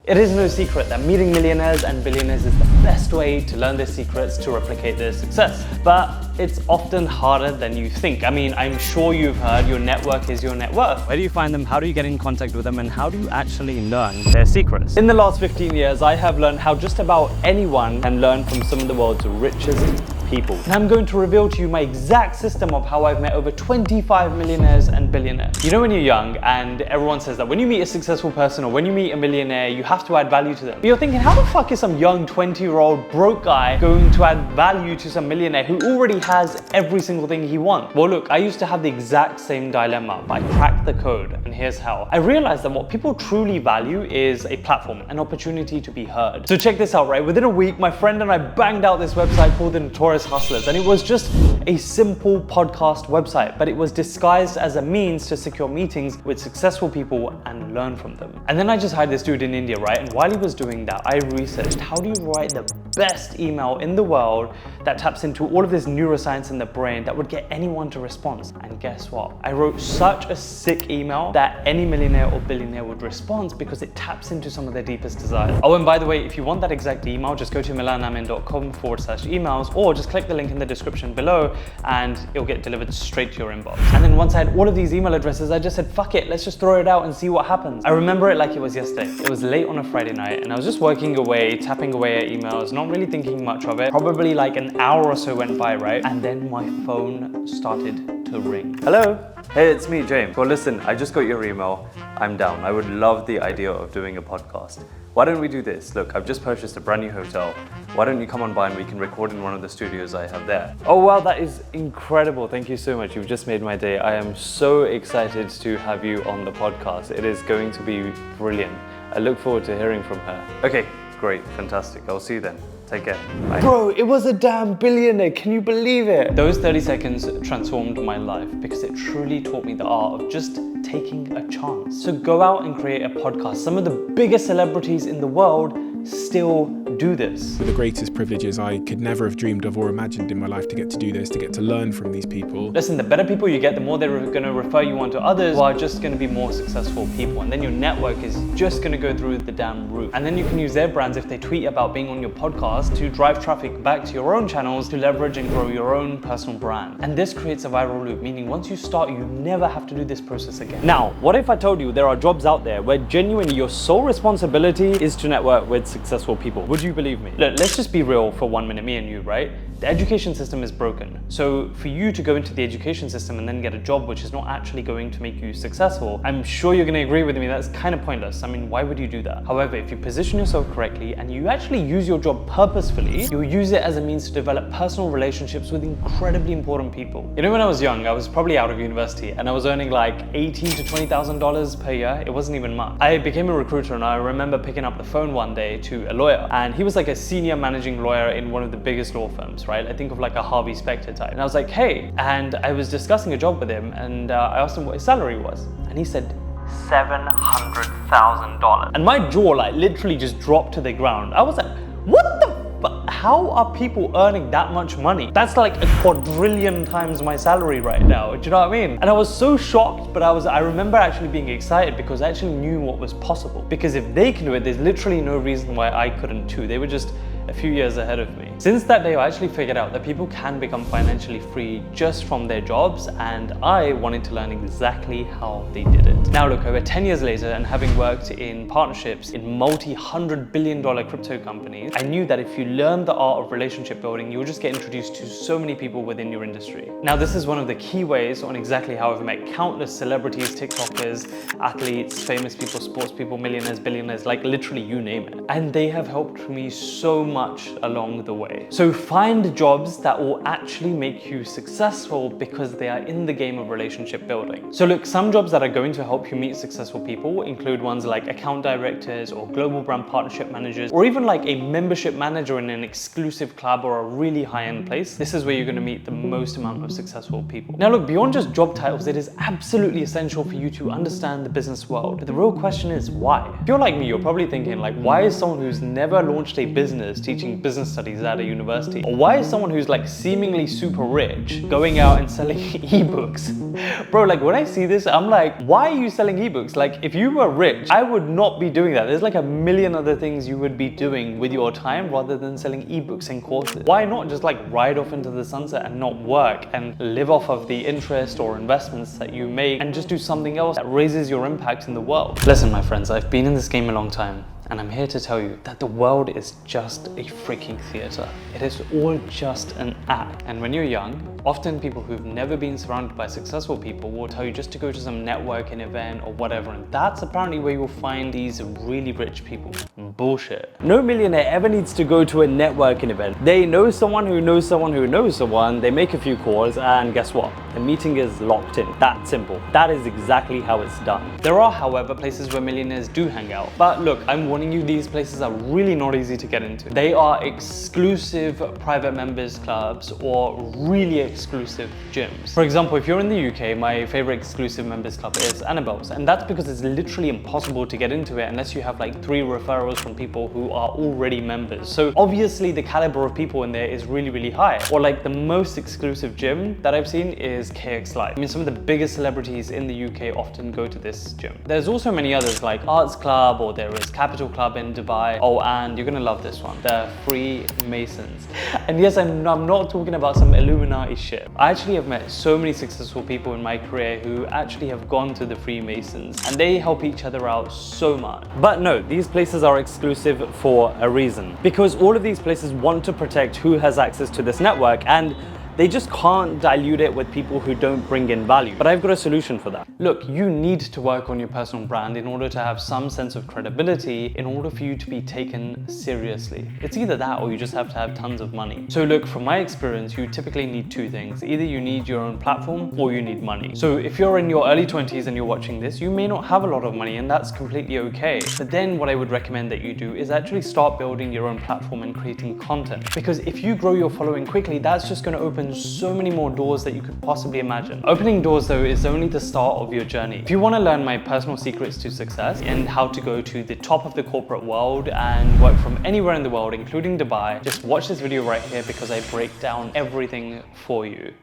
It is no secret that meeting millionaires and billionaires is the best way to learn their secrets to replicate their success. But it's often harder than you think. I mean, I'm sure you've heard your network is your net worth. Where do you find them? How do you get in contact with them? And how do you actually learn their secrets? In the last 15 years, I have learned how just about anyone can learn from some of the world's richest people. And I'm going to reveal to you my exact system of how I've met over 25 millionaires and billionaires. You know, when you're young and everyone says that when you meet a successful person or when you meet a millionaire, you have to add value to them. But you're thinking, how the fuck is some young 20-year-old broke guy going to add value to some millionaire who already has every single thing he wants? Well, look, I used to have the exact same dilemma, but I cracked the code, and here's how. I realized that what people truly value is a platform, an opportunity to be heard. So check this out, right? Within a week, my friend and I banged out this website called the Notorious Hustlers, and it was just a simple podcast website, but it was disguised as a means to secure meetings with successful people and learn from them. And then I just hired this dude in India, right? And while he was doing that, I researched how do you write the best email in the world that taps into all of this neuroscience in the brain that would get anyone to respond. And guess what? I wrote such a sick email that any millionaire or billionaire would respond because it taps into some of their deepest desires. Oh, and by the way, if you want that exact email, just go to milanamin.com/emails or just click the link in the description below and it'll get delivered straight to your inbox. And then once I had all of these email addresses, I just said, fuck it, let's just throw it out and see what happens. I remember it like it was yesterday. It was late on a Friday night and I was just working away, tapping away at emails, not really thinking much of it. Probably like an hour or so went by, right? And then my phone started to ring. Hello? Hey, it's me, James. Well, listen, I just got your email. I'm down. I would love the idea of doing a podcast. Why don't we do this? Look, I've just purchased a brand new hotel. Why don't you come on by and we can record in one of the studios I have there? Oh, wow, that is incredible. Thank you so much. You've just made my day. I am so excited to have you on the podcast. It is going to be brilliant. I look forward to hearing from her. Okay, great, fantastic. I'll see you then. Take care. Bye. Bro, it was a damn billionaire. Can you believe it? Those 30 seconds transformed my life because it truly taught me the art of just taking a chance. So go out and create a podcast. Some of the biggest celebrities in the world still do this. The greatest privileges I could never have dreamed of or imagined in my life to get to do this, to get to learn from these people. Listen, the better people you get, the more they're going to refer you on to others who are just going to be more successful people. And then your network is just going to go through the damn roof. And then you can use their brands if they tweet about being on your podcast to drive traffic back to your own channels to leverage and grow your own personal brand. And this creates a viral loop, meaning once you start, you never have to do this process again. Now, what if I told you there are jobs out there where genuinely your sole responsibility is to network with successful people? Would you believe me? Look, let's just be real for 1 minute, me and you, right? The education system is broken. So for you to go into the education system and then get a job which is not actually going to make you successful, I'm sure you're gonna agree with me, that's kind of pointless. I mean, why would you do that? However, if you position yourself correctly and you actually use your job purposefully, you'll use it as a means to develop personal relationships with incredibly important people. You know, when I was young, I was probably out of university and I was earning like $18,000 to $20,000 per year. It wasn't even much. I became a recruiter and I remember picking up the phone one day to a lawyer and he was like a senior managing lawyer in one of the biggest law firms, right? I think of like a Harvey Specter type. And I was like, hey, and I was discussing a job with him and I asked him what his salary was. And he said, $700,000. And my jaw like literally just dropped to the ground. I was like, what the how are people earning that much money? That's like a quadrillion times my salary right now. Do you know what I mean? And I was so shocked, but I remember actually being excited because I actually knew what was possible. Because if they can do it, there's literally no reason why I couldn't too. They were just a few years ahead of me. Since that day, I actually figured out that people can become financially free just from their jobs, and I wanted to learn exactly how they did it. Now look, over 10 years later, and having worked in partnerships in multi-$100 billion crypto companies, I knew that if you learn the art of relationship building, you'll just get introduced to so many people within your industry. Now, this is one of the key ways on exactly how I've met countless celebrities, TikTokers, athletes, famous people, sports people, millionaires, billionaires, like literally you name it. And they have helped me so much along the way. So find jobs that will actually make you successful because they are in the game of relationship building. So look, some jobs that are going to help you meet successful people include ones like account directors or global brand partnership managers, or even like a membership manager in an exclusive club or a really high-end place. This is where you're going to meet the most amount of successful people. Now look, beyond just job titles, it is absolutely essential for you to understand the business world. But the real question is why? If you're like me, you're probably thinking like, why is someone who's never launched a business business, teaching business studies at a university? Or why is someone who's like seemingly super rich going out and selling ebooks? Bro, like when I see this, I'm like, why are you selling ebooks? Like if you were rich, I would not be doing that. There's like a million other things you would be doing with your time rather than selling ebooks and courses. Why not just like ride off into the sunset and not work and live off of the interest or investments that you make and just do something else that raises your impact in the world? Listen, my friends, I've been in this game a long time, and I'm here to tell you that the world is just a freaking theater. It is all just an act. And when you're young, often people who've never been surrounded by successful people will tell you just to go to some networking event or whatever, and that's apparently where you'll find these really rich people. Bullshit. No millionaire ever needs to go to a networking event. They know someone who knows someone who knows someone, they make a few calls, and guess what? The meeting is locked in. That simple. That is exactly how it's done. There are, however, places where millionaires do hang out. But look, I'm warning you, these places are really not easy to get into. They are exclusive private members clubs or really exclusive gyms. For example, if you're in the UK, my favorite exclusive members club is Annabelle's, and that's because it's literally impossible to get into it unless you have like 3 referrals from people who are already members. So obviously the caliber of people in there is really, really high. Or like the most exclusive gym that I've seen is KX Live. I mean, some of the biggest celebrities in the UK often go to this gym. There's also many others like Arts Club, or there is Capital Club in Dubai. Oh, and you're gonna love this one, the Freemasons. And yes, I'm not talking about some Illuminati shit. I actually have met so many successful people in my career who actually have gone to the Freemasons, and they help each other out so much. But no, these places are exclusive for a reason, because all of these places want to protect who has access to this network, and they just can't dilute it with people who don't bring in value. But I've got a solution for that. Look, you need to work on your personal brand in order to have some sense of credibility in order for you to be taken seriously. It's either that or you just have to have tons of money. So look, from my experience, you typically need 2 things. Either you need your own platform or you need money. So if you're in your early 20s and you're watching this, you may not have a lot of money, and that's completely okay. But then what I would recommend that you do is actually start building your own platform and creating content. Because if you grow your following quickly, that's just going to open so many more doors that you could possibly imagine. Opening doors though is only the start of your journey. If you want to learn my personal secrets to success and how to go to the top of the corporate world and work from anywhere in the world, including Dubai, just watch this video right here because I break down everything for you.